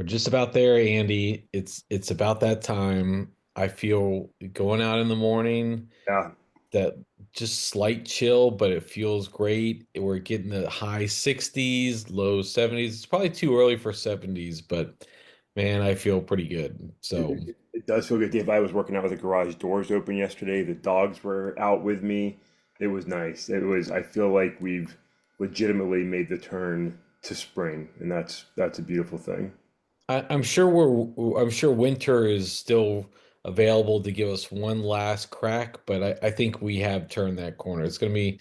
We're just about there, Andy. It's about that time. I feel going out in the morning, Yeah, that just slight chill, but it feels great. We're getting the high 60s, low 70s. It's probably too early for 70s, but man, I feel pretty good. it, So it, it does feel good. Dave, I was working out with the garage doors open yesterday. The dogs were out with me. It was nice. I feel like we've legitimately made the turn to spring, and that's a beautiful thing. I'm sure winter is still available to give us one last crack, but I think we have turned that corner. It's been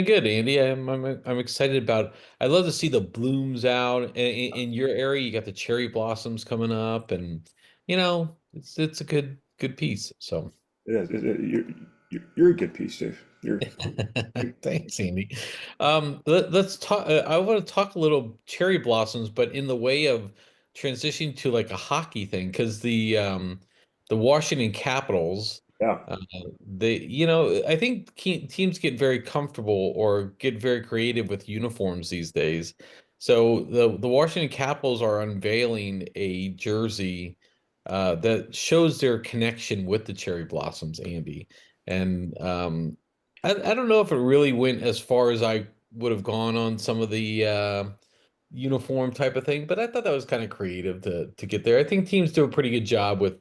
good, Andy. I'm excited about. I love to see the blooms out in your area. You got the cherry blossoms coming up, and it's a good piece. So It is. You're a good piece, Dave. thanks, Andy. Let's talk. I want to talk a little cherry blossoms, but in the way of transitioning to like a hockey thing, because the Washington Capitals, Yeah. uh, I think teams get very comfortable or get very creative with uniforms these days. So the Washington Capitals are unveiling a jersey that shows their connection with the cherry blossoms, Andy. And I don't know if it really went as far as I would have gone on some of the uniform type of thing, but I thought that was kind of creative to get there. I think teams do a pretty good job with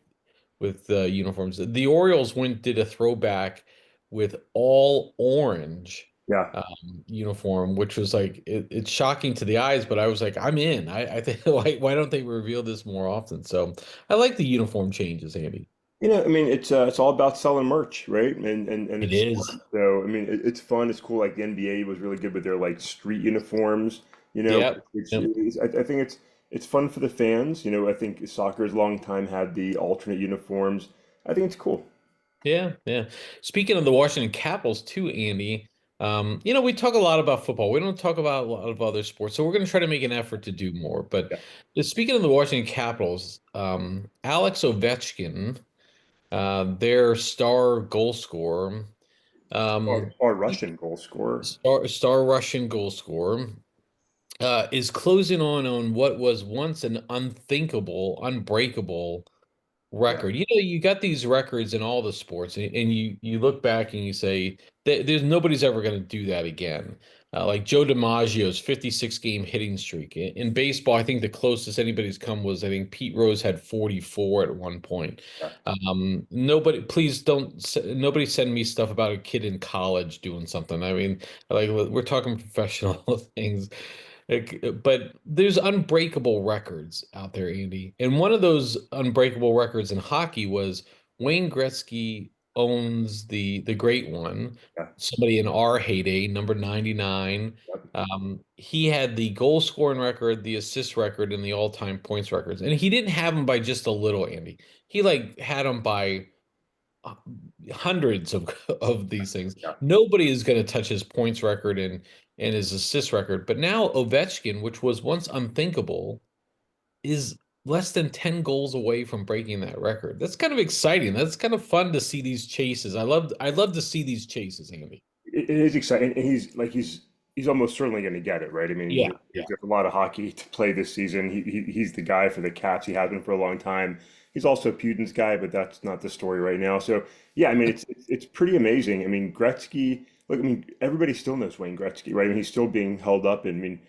uniforms. The Orioles did a throwback with all orange Yeah. uniform, which was like it's shocking to the eyes, but I was like, I'm in. I think why don't they reveal this more often? So I like the uniform changes, Andy. I mean, it's all about selling merch, right? And It it's is. fun. So I mean, it's fun. It's cool. Like the NBA was really good with their like street uniforms. Yep. Yep. I think it's fun for the fans. I think soccer has a long time had the alternate uniforms. I think it's cool. Yeah, yeah. Speaking of the Washington Capitals too, Andy, we talk a lot about football. We don't talk about a lot of other sports, so we're going to try to make an effort to do more. But Yeah. speaking of the Washington Capitals, Alex Ovechkin, their star goal scorer, Or Russian goal scorer. star Russian goal scorer, is closing on what was once an unthinkable, unbreakable Yeah. record. You got these records in all the sports, and you look back and you say there's nobody's ever going to do that again. Like Joe DiMaggio's 56 game hitting streak. In baseball, I think the closest anybody's come was I think Pete Rose had 44 at one point. Yeah. Nobody send me stuff about a kid in college doing something. I mean, like we're talking professional things. But there's unbreakable records out there, Andy. And one of those unbreakable records in hockey was Wayne Gretzky owns the great one. Yeah. Somebody in our heyday, number 99. Yeah. He had the goal scoring record, the assist record, and the all-time points records. And he didn't have them by just a little, Andy. He like had them by uh, hundreds of of these things. Yeah. Nobody is going to touch his points record and his assist record. But now Ovechkin, which was once unthinkable, is less than 10 goals away from breaking that record. That's kind of exciting. That's kind of fun to see these chases. I love to see these chases, Andy. It is exciting, and he's almost certainly going to get it, right? I mean, Yeah, yeah. there's a lot of hockey to play this season. He's the guy for the Caps. He has been for a long time. He's also Putin's guy, but that's not the story right now. So yeah, I mean, it's pretty amazing. I mean, Gretzky. Look, I mean, everybody still knows Wayne Gretzky, right? I mean, he's still being held up, and I mean,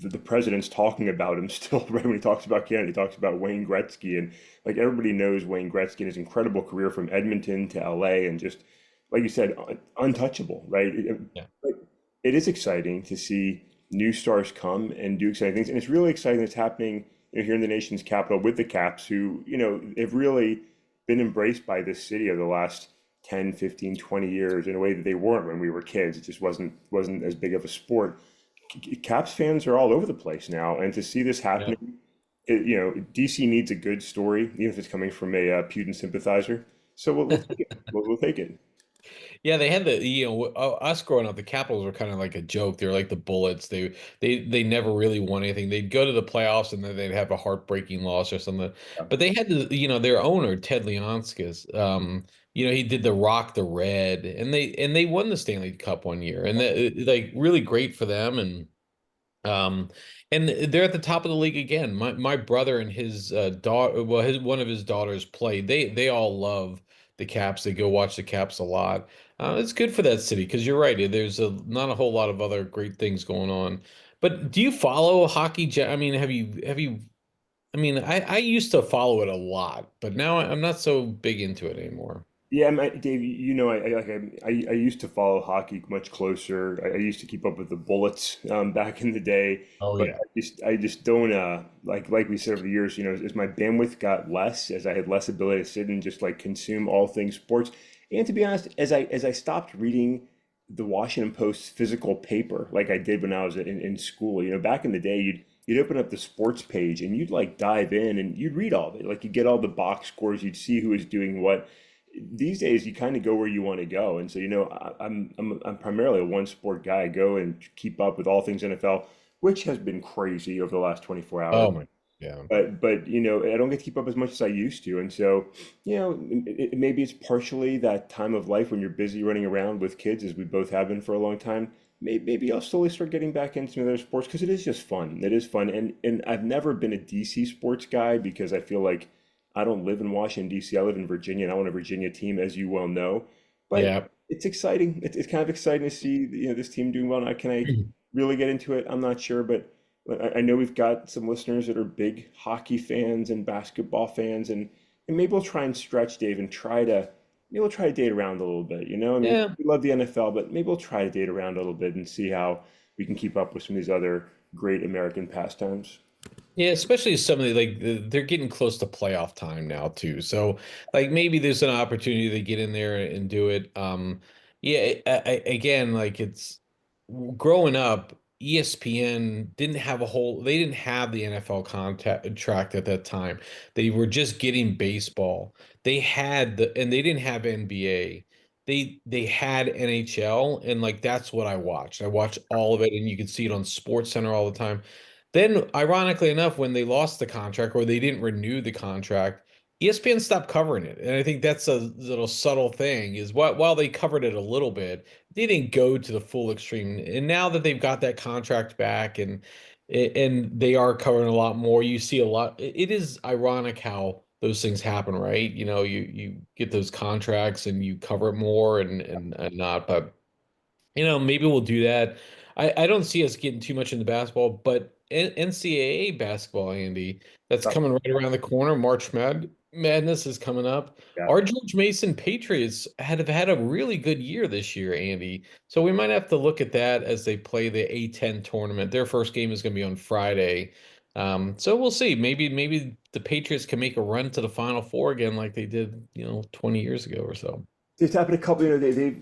the president's talking about him still, right? When he talks about Canada, he talks about Wayne Gretzky, and like everybody knows Wayne Gretzky and his incredible career from Edmonton to LA, and just like you said, untouchable, right? Yeah. It is exciting to see new stars come and do exciting things, and it's really exciting that's happening, here in the nation's capital with the Caps, who have really been embraced by this city over the last 10, 15, 20 years in a way that they weren't when we were kids. It just wasn't as big of a sport. Caps fans are all over the place now, and to see this Yeah. happening, DC needs a good story, even if it's coming from a Putin sympathizer. So we'll take it. We'll take it. Yeah, they had us growing up, the Capitals were kind of like a joke. They were like the Bullets. They never really won anything. They'd go to the playoffs and then they'd have a heartbreaking loss or something. Yeah. But they had their owner, Ted Leonskis, he did the Rock the Red and they won the Stanley Cup one year. And that like really great for them. And Um, and they're at the top of the league again. My brother and his daughter, well, his one of his daughters play. They all love the Caps. They go watch the Caps a lot. It's good for that city because you're right. There's not a whole lot of other great things going on. But do you follow hockey? I mean, have you? I mean, I used to follow it a lot, but now I'm not so big into it anymore. Yeah, Dave, you know, I used to follow hockey much closer. I used to keep up with the Bullets back in the day, Oh but yeah. I just don't like we said over the years, you know, as my bandwidth got less, as I had less ability to sit and just like consume all things sports, and to be honest, as I stopped reading the Washington Post's physical paper like I did when I was in school, you know, back in the day, you'd open up the sports page and you'd like dive in and you'd read all of it, like you get all the box scores, you'd see who was doing what. These days you kind of go where you want to go, and so you know I'm primarily a one sport guy. I go and keep up with all things NFL, which has been crazy over the last 24 hours. Oh my. Yeah. But you know I don't get to keep up as much as I used to, and so you know maybe it's partially that time of life when you're busy running around with kids, as we both have been for a long time. Maybe I'll slowly start getting back into some other sports because it is just fun. It is fun, and I've never been a DC sports guy because I feel like I don't live in Washington, D.C. I live in Virginia, and I want a Virginia team, as you well know. But Yeah. it's exciting. It's kind of exciting to see, you know, this team doing well. Now, can I really get into it? I'm not sure, but I know we've got some listeners that are big hockey fans and basketball fans, and maybe we'll try and stretch, Dave, and maybe we'll try to date around a little bit. You know, I mean, Yeah. we love the NFL, but maybe we'll try to date around a little bit and see how we can keep up with some of these other great American pastimes. Yeah, especially some of the they're getting close to playoff time now too. So like maybe there's an opportunity to get in there and do it. Yeah, again, like it's growing up, ESPN didn't have they didn't have the NFL contact track at that time. They were just getting baseball. And they didn't have NBA. They had NHL and like that's what I watched. I watched all of it and you could see it on Sports Center all the time. Then, ironically enough, when they lost the contract or they didn't renew the contract, ESPN stopped covering it. And I think that's a little subtle thing is while they covered it a little bit, they didn't go to the full extreme. And now that they've got that contract back and they are covering a lot more, you see a lot. It is ironic how those things happen, right? You know, you get those contracts and you cover it more and not, but maybe we'll do that. I don't see us getting too much into basketball, but NCAA basketball, Andy, that's coming right around the corner. Madness is coming up. Yeah. Our George Mason Patriots have had a really good year this year, Andy. So we might have to look at that as they play the A10 tournament. Their first game is going to be on Friday. So we'll see. Maybe the Patriots can make a run to the Final Four again, like they did, 20 years ago or so. It's happened a couple, you know, they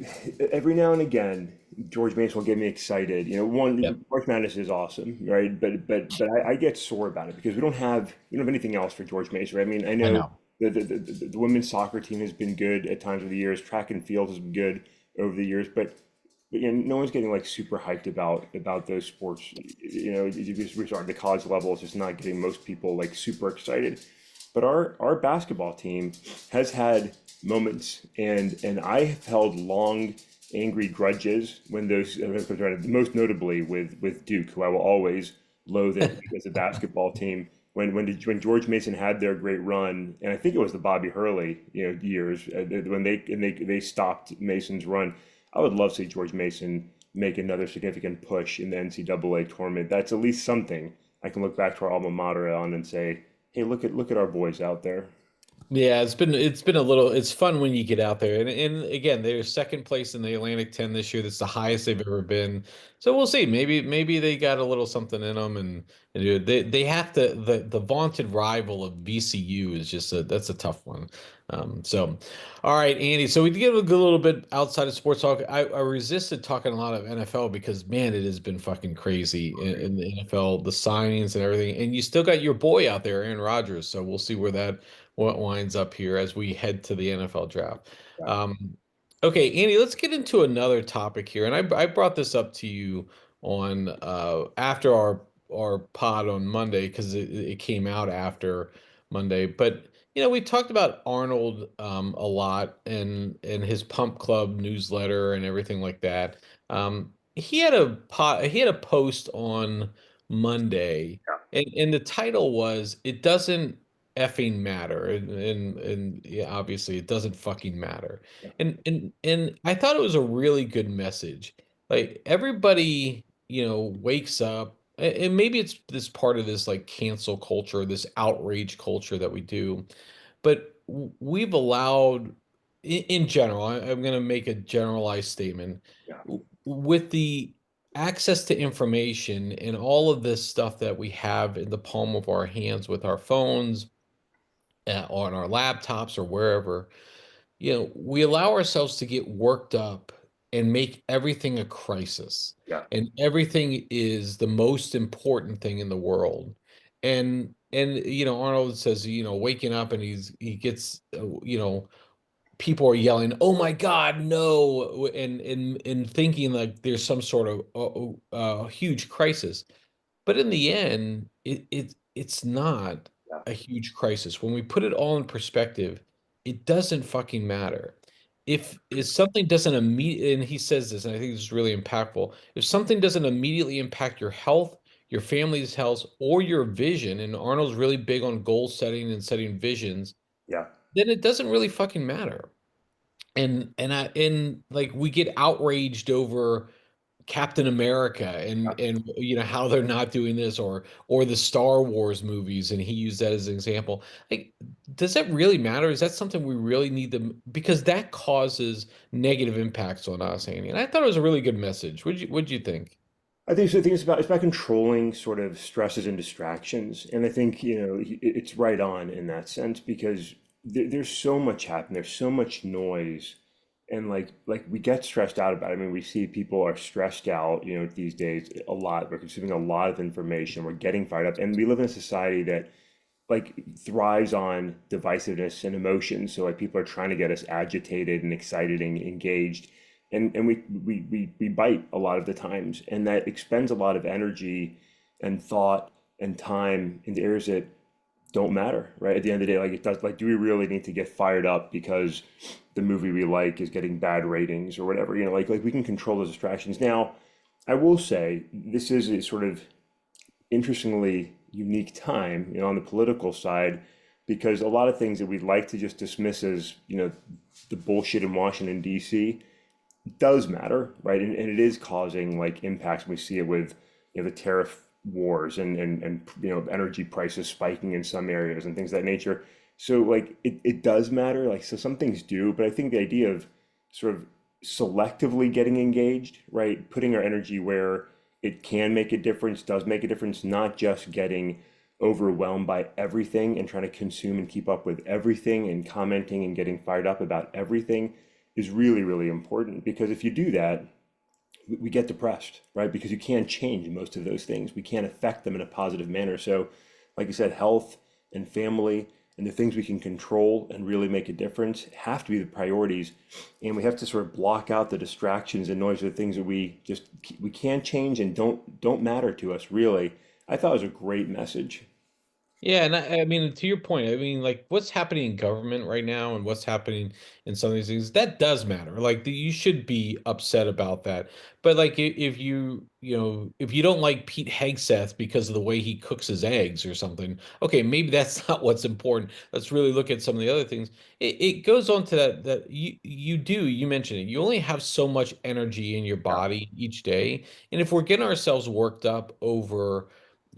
every now and again, George Mason will get me excited. You know, Yep. March Madness is awesome, right? But I get sore about it because we don't have anything else for George Mason, right? I mean, I I know know. the women's soccer team has been good at times over the years. Track and field has been good over the years, but you know, no one's getting like super hyped about those sports. You know, we start at the college level, it's just not getting most people like super excited. But our basketball team has had moments, and I have held long, angry grudges when those, most notably with Duke, who I will always loathe and hate as a basketball team. When George Mason had their great run, and I think it was the Bobby Hurley, you know, years when they stopped Mason's run. I would love to see George Mason make another significant push in the NCAA tournament. That's at least something I can look back to our alma mater on and say, hey, look at our boys out there. Yeah, it's been a little it's fun when you get out there. And again, they're second place in the Atlantic 10 this year. That's the highest they've ever been. So we'll see. Maybe they got a little something in them and they have to the vaunted rival of VCU is just that's a tough one. So all right, Andy. So we get a little bit outside of sports talk. I resisted talking a lot of NFL because man, it has been fucking crazy in the NFL, the signings and everything. And you still got your boy out there, Aaron Rodgers. So we'll see what winds up here as we head to the NFL draft. Yeah. Okay, Andy, let's get into another topic here. And I brought this up to you on after our pod on Monday because it came out after Monday. But we talked about Arnold a lot and his Pump Club newsletter and everything like that. He had a post on Monday, Yeah, and the title was "It Doesn't Effing Matter," and yeah, obviously it doesn't fucking matter. yeah, And I thought it was a really good message. Like everybody, wakes up, and maybe it's this part of this like cancel culture, this outrage culture that we do, but we've allowed, in general, I'm going to make a generalized statement. yeah, With the access to information and all of this stuff that we have in the palm of our hands with our phones, on our laptops or wherever, we allow ourselves to get worked up and make everything a crisis. yeah, And everything is the most important thing in the world. And Arnold says, waking up and he gets, people are yelling, "Oh my God, no!" and thinking like there's some sort of huge crisis. But in the end, it's not yeah. a huge crisis. When we put it all in perspective, it doesn't fucking matter. If something doesn't immediately, and he says this, and I think this is really impactful, if something doesn't immediately impact your health, your family's health, or your vision, and Arnold's really big on goal setting and setting visions, Yeah. then it doesn't really fucking matter. And like we get outraged over Captain America and how they're not doing this, or the Star Wars movies, and he used that as an example. Like, does that really matter? Is that something we really need to, because that causes negative impacts on us, Andy? And I thought it was a really good message. What'd you think? I think so. I think it's about controlling sort of stresses and distractions, and I think it's right on in that sense because there's so much happening. There's so much noise, and like we get stressed out about it. I mean, we see people are stressed out, these days a lot. We're consuming a lot of information. We're getting fired up, and we live in a society that like thrives on divisiveness and emotion. So like people are trying to get us agitated and excited and engaged, and we bite a lot of the times, and that expends a lot of energy and thought and time into areas that don't matter, right? At the end of the day, like it does, like, do we really need to get fired up because the movie we like is getting bad ratings or whatever? Like we can control those distractions. Now, I will say this is a sort of interestingly unique time, on the political side, because a lot of things that we'd like to just dismiss as, the bullshit in Washington, D.C. does matter, right? And it is causing like impacts. We see it with, the tariff wars and energy prices spiking in some areas and things of that nature. So like it does matter. Like so some things do, but I think the idea of sort of selectively getting engaged, right? Putting our energy where it can make a difference, does make a difference, not just getting overwhelmed by everything and trying to consume and keep up with everything and commenting and getting fired up about everything is really, really important. Because if you do that, we get depressed, right? Because you can't change most of those things. We can't affect them in a positive manner. So, like I said, health and family and the things we can control and really make a difference have to be the priorities. And we have to sort of block out the distractions and noise of the things that we can't change and don't matter to us really. I thought it was a great message. Yeah, and I mean, to your point, I mean, like what's happening in government right now and what's happening in some of these things, that does matter. Like you should be upset about that. But like if if you don't like Pete Hegseth because of the way he cooks his eggs or something, okay, maybe that's not what's important. Let's really look at some of the other things. It goes on to that you mentioned it. You only have so much energy in your Yeah, body each day. And if we're getting ourselves worked up over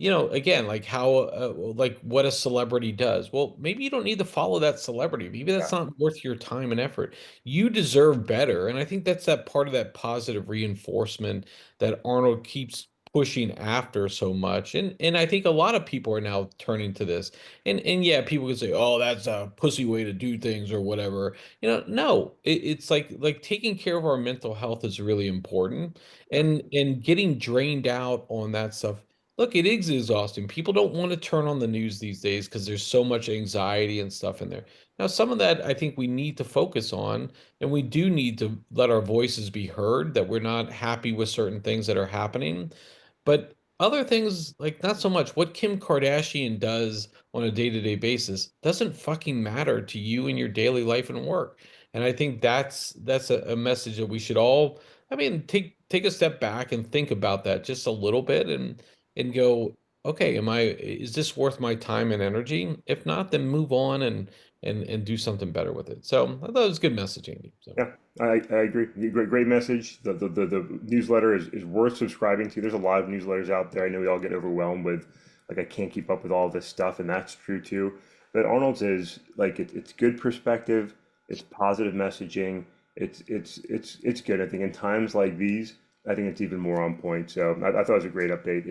again, like how, like what a celebrity does. Well, maybe you don't need to follow that celebrity. Maybe yeah, that's not worth your time and effort. You deserve better. And I think that's that part of that positive reinforcement that Arnold keeps pushing after so much. And I think a lot of people are now turning to this. And yeah, people can say, "Oh, that's a pussy way to do things," or whatever. No, it's like taking care of our mental health is really important, yeah, and getting drained out on that stuff. Look, it is exhausting. People don't want to turn on the news these days because there's so much anxiety and stuff in there. Now, some of that I think we need to focus on, and we do need to let our voices be heard that we're not happy with certain things that are happening. But other things, like not so much. What Kim Kardashian does on a day-to-day basis doesn't fucking matter to you in your daily life and work. And I think that's a message that we should all, I mean, take a step back and think about that just a little bit, and go, okay, is this worth my time and energy? If not, then move on and do something better with it. So I thought it was good message, Andy. So Yeah, I agree. Great message. The newsletter is worth subscribing to. There's a lot of newsletters out there. I know we all get overwhelmed with, like, I can't keep up with all this stuff, and that's true too. But Arnold's is like it's good perspective. It's positive messaging. It's good. I think in times like these, I think it's even more on point. So I thought it was a great update.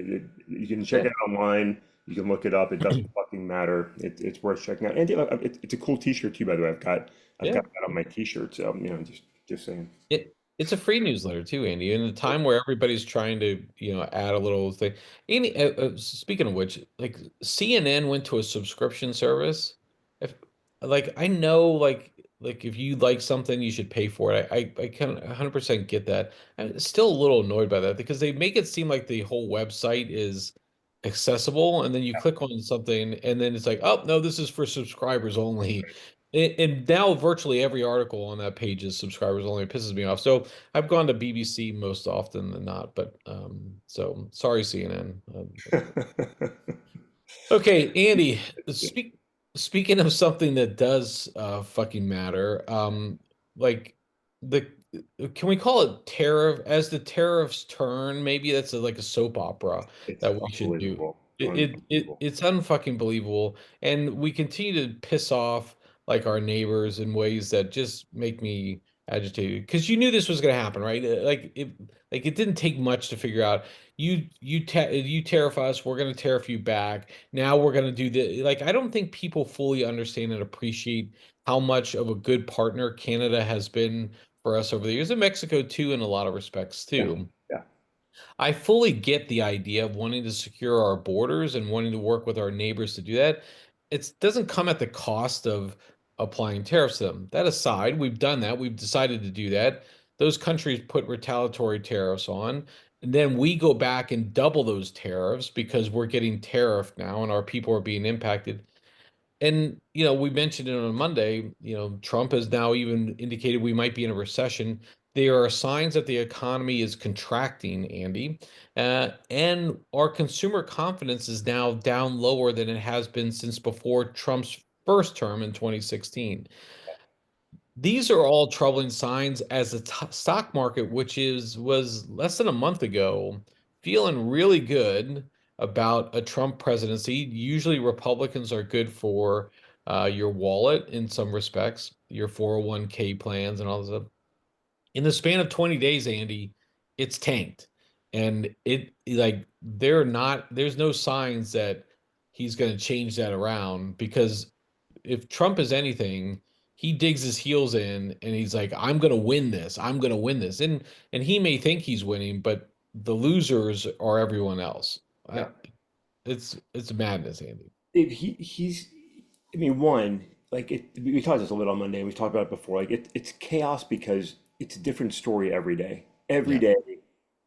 You can check yeah, it out online. You can look it up. It doesn't fucking matter. It's worth checking out. And it's a cool T-shirt too, by the way. I've yeah. got that on my T-shirt, so just saying. It's a free newsletter too, Andy. In a time where everybody's trying to, add a little thing. Andy, speaking of which, like CNN went to a subscription service. If like I know, like if you like something, you should pay for it. I can 100% get that. I'm still a little annoyed by that because they make it seem like the whole website is accessible, and then you click on something, and then it's like, oh no, this is for subscribers only. And now virtually every article on that page is subscribers only. It pisses me off. So I've gone to BBC most often than not, but so sorry, CNN. Okay, Andy, speaking of something that does fucking matter, like the can we call it tariff as the tariffs turn? Maybe that's like a soap opera It's that we should do. unbelievable. It Unbelievable. it's unfucking believable, and we continue to piss off like our neighbors in ways that just make me agitated because you knew this was going to happen, right? Like it didn't take much to figure out. You tariff us, we're going to tariff you back. Now we're going to do the like I don't think people fully understand and appreciate how much of a good partner Canada has been for us over the years, and Mexico too, in a lot of respects Yeah, too. yeah, I fully get the idea of wanting to secure our borders and wanting to work with our neighbors to do that. It doesn't come at the cost of applying tariffs to them. That aside, we've done that. We've decided to do that. Those countries put retaliatory tariffs on, and then we go back and double those tariffs because we're getting tariffed now and our people are being impacted. And, we mentioned it on Monday, Trump has now even indicated we might be in a recession. There are signs that the economy is contracting, Andy, and our consumer confidence is now down lower than it has been since before Trump's first term in 2016. These are all troubling signs as the stock market, which was less than a month ago, feeling really good about a Trump presidency. Usually, Republicans are good for your wallet in some respects, your 401k plans and all this stuff. In the span of 20 days, Andy, it's tanked. And it like there's no signs that he's going to change that around because if Trump is anything, he digs his heels in and he's like, I'm gonna win this. I'm gonna win this. And he may think he's winning, but the losers are everyone else. yeah. It's madness, Andy. He's. I mean, one, like we talked this a little on Monday, and we've talked about it before. Like it's chaos because it's a different story every day. Every Yeah. day,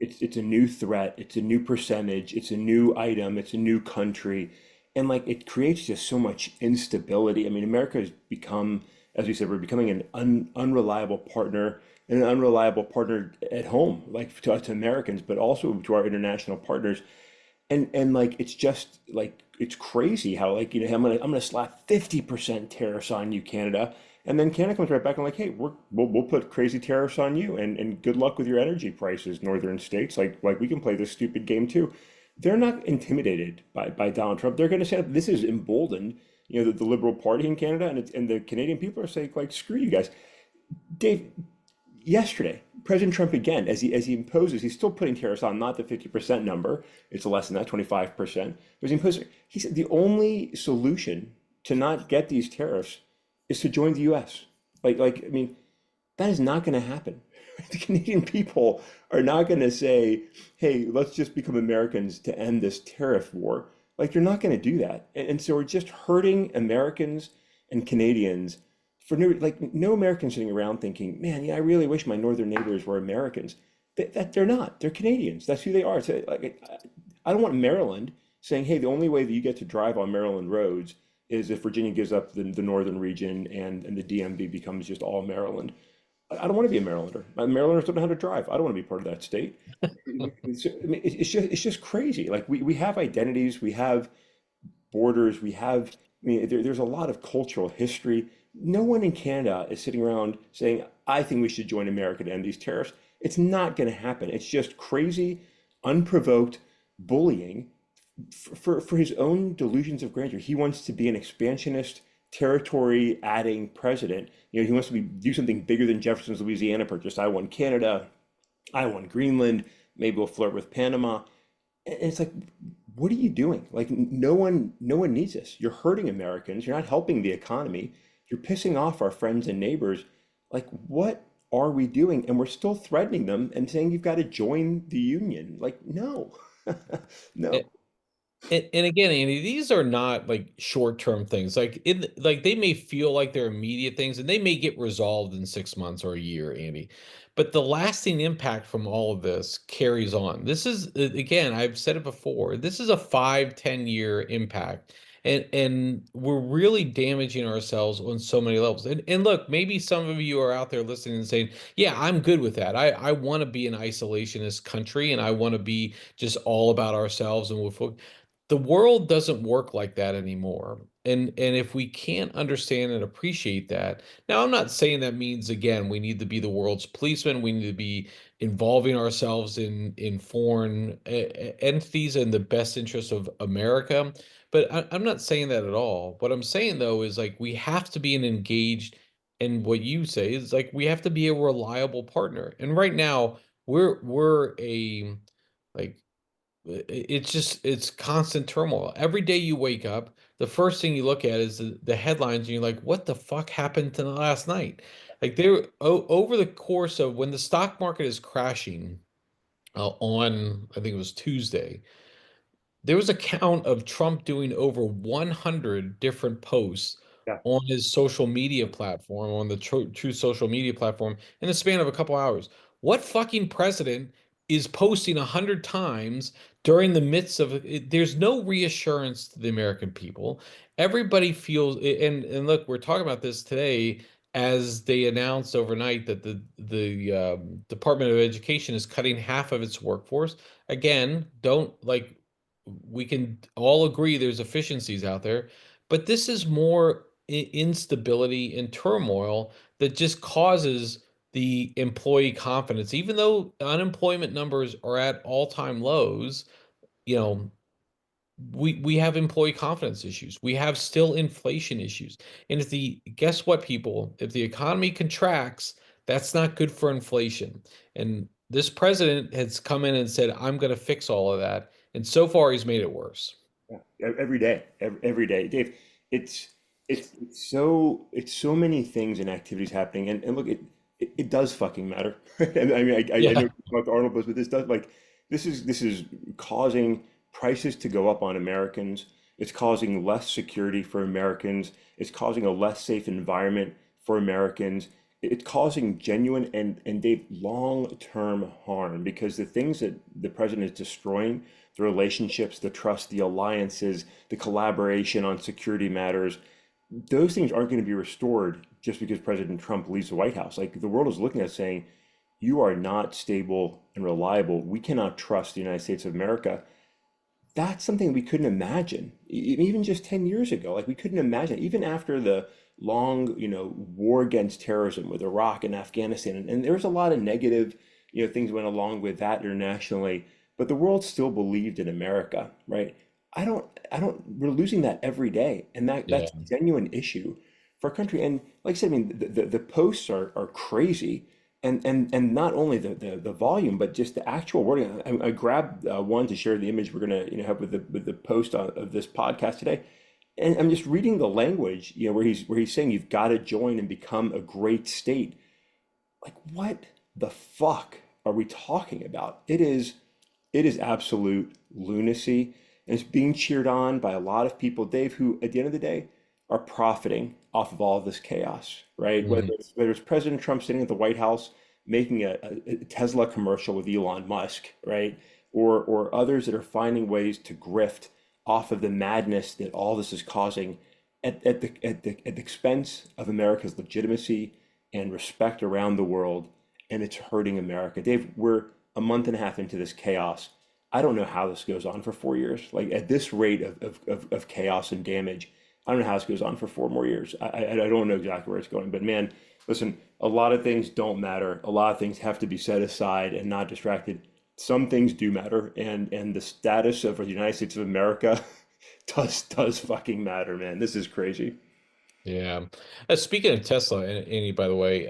it's a new threat. It's a new percentage. It's a new item. It's a new country, and like it creates just so much instability. I mean, America has become, as we said, we're becoming an unreliable partner and an unreliable partner at home, like to Americans, but also to our international partners. And like it's just like it's crazy how like I'm gonna slap 50% tariffs on you, Canada, and then Canada comes right back and like, hey, we'll put crazy tariffs on you, and good luck with your energy prices, northern states. Like we can play this stupid game too. They're not intimidated by Donald Trump. They're going to say this is emboldened, the Liberal Party in Canada, and the Canadian people are saying like, screw you guys. Dave, yesterday, President Trump again, as he imposes, he's still putting tariffs on, not the 50% number. It's less than that, 25%. But he said the only solution to not get these tariffs is to join the US. I mean, that is not going to happen. The Canadian people are not going to say, hey, let's just become Americans to end this tariff war. Like, they're not going to do that. And so we're just hurting Americans and Canadians for no American sitting around thinking, man, yeah, I really wish my northern neighbors were Americans. That they're not. They're Canadians. That's who they are. So, like, I don't want Maryland saying, hey, the only way that you get to drive on Maryland roads is if Virginia gives up the northern region and the DMV becomes just all Maryland. I don't want to be a Marylander. Marylanders don't know how to drive. I don't want to be part of that state. I mean, it's just crazy. Like we have identities, we have borders, we have. I mean, there's a lot of cultural history. No one in Canada is sitting around saying, "I think we should join America to end these tariffs." It's not going to happen. It's just crazy, unprovoked bullying for his own delusions of grandeur. He wants to be an expansionist, territory adding president. You know, he wants to do something bigger than Jefferson's Louisiana Purchase. I won Canada, I won Greenland, maybe we'll flirt with Panama. And it's like, what are you doing? Like no one needs this. You're hurting Americans, you're not helping the economy, you're pissing off our friends and neighbors. Like what are we doing? And we're still threatening them and saying you've got to join the union. Like, no. No. And again, Andy, these are not like short-term things. Like they may feel like they're immediate things and they may get resolved in 6 months or a year, Andy. But the lasting impact from all of this carries on. This is again, I've said it before, this is a 5, 10 year impact. And we're really damaging ourselves on so many levels. And look, maybe some of you are out there listening and saying, yeah, I'm good with that. I want to be an isolationist country and I want to be just all about ourselves and we'll the world doesn't work like that anymore. And if we can't understand and appreciate that, now I'm not saying that means again we need to be the world's policeman, we need to be involving ourselves in foreign entities in the best interest of America, but I'm not saying that at all. What I'm saying though is like we have to be an engaged, and what you say is like we have to be a reliable partner. And right now we're a like it's just it's constant turmoil. Every day you wake up, the first thing you look at is the headlines, and you're like, "What the fuck happened to last night?" Like there, over the course of when the stock market is crashing on, I think it was Tuesday, there was a count of Trump doing over 100 different posts Yeah. on his social media platform, on the true social media platform, in the span of a couple hours. What fucking president is posting 100 times during the midst of it? There's no reassurance to the American people. Everybody feels, and look, we're talking about this today as they announced overnight that the Department of Education is cutting half of its workforce. Again, don't like we can all agree there's efficiencies out there, but this is more instability and turmoil that just causes the employee confidence. Even though unemployment numbers are at all-time lows, you know, we have employee confidence issues. We have still inflation issues. And if the guess what, people, if the economy contracts, that's not good for inflation. And this president has come in and said, I'm going to fix all of that. And so far, he's made it worse. Yeah, every day, every day, Dave. It's it's so many things and activities happening, and look, it does fucking matter. And I mean, I know Yeah. you talked to Arnold, but this does like this is causing prices to go up on Americans. It's causing less security for Americans. It's causing a less safe environment for Americans. It's causing genuine and Dave long-term harm because the things that the president is destroying, the relationships, the trust, the alliances, the collaboration on security matters, those things aren't going to be restored just because President Trump leaves the White House. Like the world is looking at saying, you are not stable and reliable. We cannot trust the United States of America. That's something we couldn't imagine even just 10 years ago. Like we couldn't imagine even after the long, war against terrorism with Iraq and Afghanistan. And there was a lot of negative, things went along with that internationally, but the world still believed in America, right? We're losing that every day. And that's Yeah. a genuine issue for our country. And like I said, I mean, the posts are crazy. And not only the volume, but just the actual wording. I grabbed one to share the image we're gonna have with the post of this podcast today, and I'm just reading the language where he's saying you've got to join and become a great state. Like what the fuck are we talking about? It is absolute lunacy, and it's being cheered on by a lot of people, Dave, who at the end of the day are profiting off of all of this chaos, right? Mhm. Whether it's President Trump sitting at the White House making a Tesla commercial with Elon Musk, right? Or others that are finding ways to grift off of the madness that all this is causing at the expense of America's legitimacy and respect around the world, and it's hurting America. Dave, we're a month and a half into this chaos. I don't know how this goes on for 4 years. Like at this rate of chaos and damage, I don't know how this goes on for 4 more years. I don't know exactly where it's going. But man, listen, a lot of things don't matter. A lot of things have to be set aside and not distracted. Some things do matter, and the status of the United States of America does fucking matter, man. This is crazy. Yeah. Speaking of Tesla, Andy, by the way,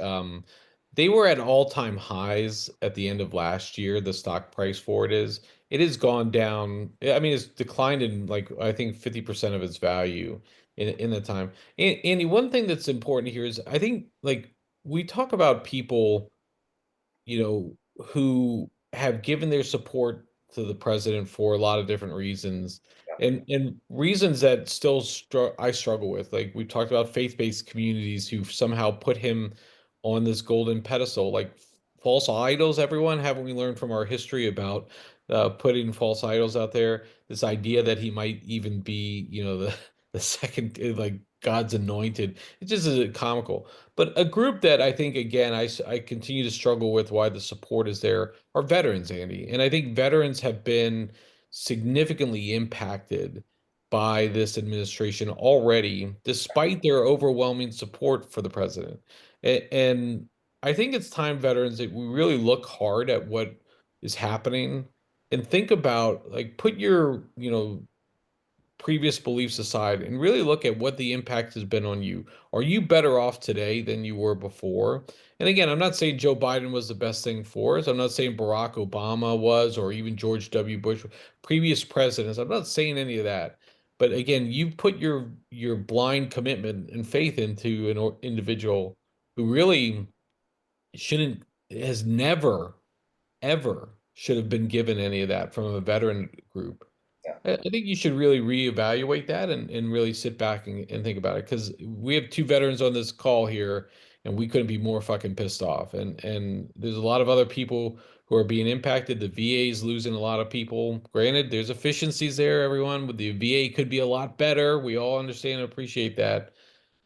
they were at all-time highs at the end of last year. The stock price for it is. It has gone down. I mean, it's declined in like I think 50% of its value in the time. Andy, one thing that's important here is I think like we talk about people who have given their support to the president for a lot of different reasons, and reasons that still I struggle with. Like we talked about faith-based communities who somehow put him on this golden pedestal, like false idols. Everyone, haven't we learned from our history about putting false idols out there? This idea that he might even be, the second, like God's anointed. It just is comical. But a group that I think, again, I continue to struggle with why the support is there are veterans, Andy. And I think veterans have been significantly impacted by this administration already, despite their overwhelming support for the president. And I think it's time, veterans, that we really look hard at what is happening and think about, like, put your, previous beliefs aside and really look at what the impact has been on you. Are you better off today than you were before? And again, I'm not saying Joe Biden was the best thing for us. I'm not saying Barack Obama was, or even George W. Bush, previous presidents. I'm not saying any of that. But again, you put your blind commitment and faith into an individual who really shouldn't, has never, ever should have been given any of that from a veteran group. I think you should really reevaluate that and really sit back and think about it because we have two veterans on this call here and we couldn't be more fucking pissed off. And there's a lot of other people who are being impacted. The VA is losing a lot of people. Granted, there's efficiencies there, everyone, but the VA could be a lot better. We all understand and appreciate that.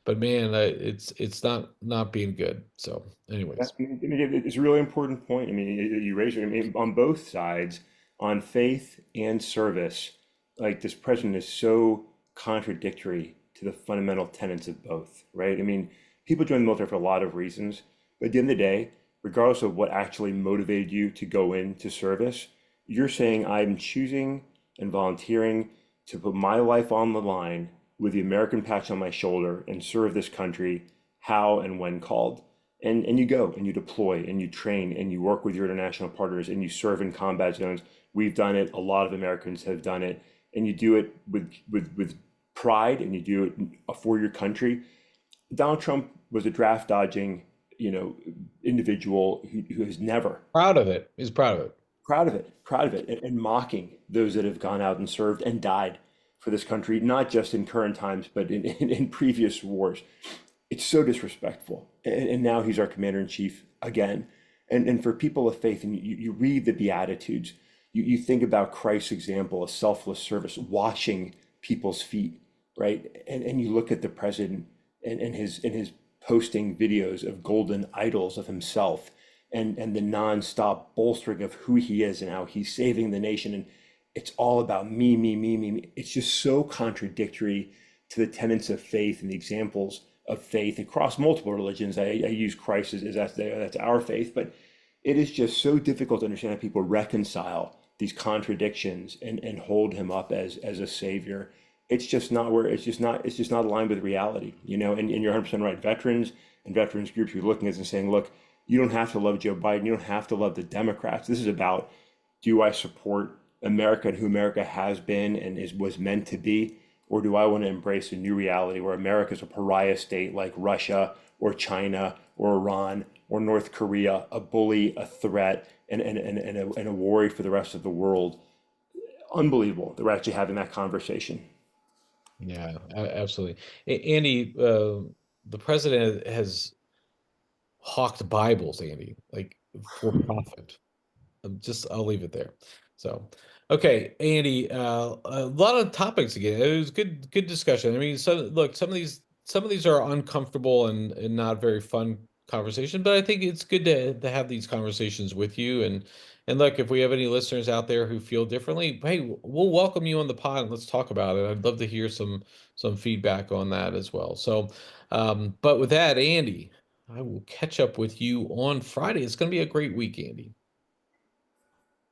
But man, it's not being good. So, Yeah, anyways. I mean, it's a really important point. I mean, you raise it. I mean, on both sides, on faith and service, like this president is so contradictory to the fundamental tenets of both, right? I mean, people join the military for a lot of reasons, but at the end of the day, regardless of what actually motivated you to go into service, you're saying I'm choosing and volunteering to put my life on the line with the American patch on my shoulder and serve this country how and when called. And you go and you deploy and you train and you work with your international partners and you serve in combat zones. We've done it. A lot of Americans have done it, and you do it with pride and you do it for your country. Donald Trump was a draft dodging, individual who has never Proud of it. He's proud of it. proud of it, and mocking those that have gone out and served and died for this country, not just in current times, but in previous wars. It's so disrespectful. And now he's our commander in chief again. And for people of faith, and you read the Beatitudes, you think about Christ's example of selfless service, washing people's feet, right? And you look at the president and his posting videos of golden idols of himself and the nonstop bolstering of who he is and how he's saving the nation. And it's all about me, me, me, me, me. It's just so contradictory to the tenets of faith and the examples of faith across multiple religions. I use Christ as that's our faith, but it is just so difficult to understand how people reconcile these contradictions and hold him up as a savior. It's just not where it's just not aligned with reality, and you're 100% right. Veterans and veterans groups, you're looking at this and saying, look, you don't have to love Joe Biden, you don't have to love the Democrats. This is about, do I support America and who America has been and was meant to be? Or do I want to embrace a new reality where America is a pariah state like Russia or China or Iran or North Korea, a bully, a threat, and a worry for the rest of the world? Unbelievable that we're actually having that conversation. Yeah, absolutely. Andy, the president has hawked Bibles, Andy, like for profit. I'll leave it there. So, okay, Andy, a lot of topics again. It was good discussion. I mean, look, some of these are uncomfortable and not very fun conversation, but I think it's good to have these conversations with you. And look, if we have any listeners out there who feel differently, hey, we'll welcome you on the pod and let's talk about it. I'd love to hear some feedback on that as well. So, but with that, Andy, I will catch up with you on Friday. It's going to be a great week, Andy.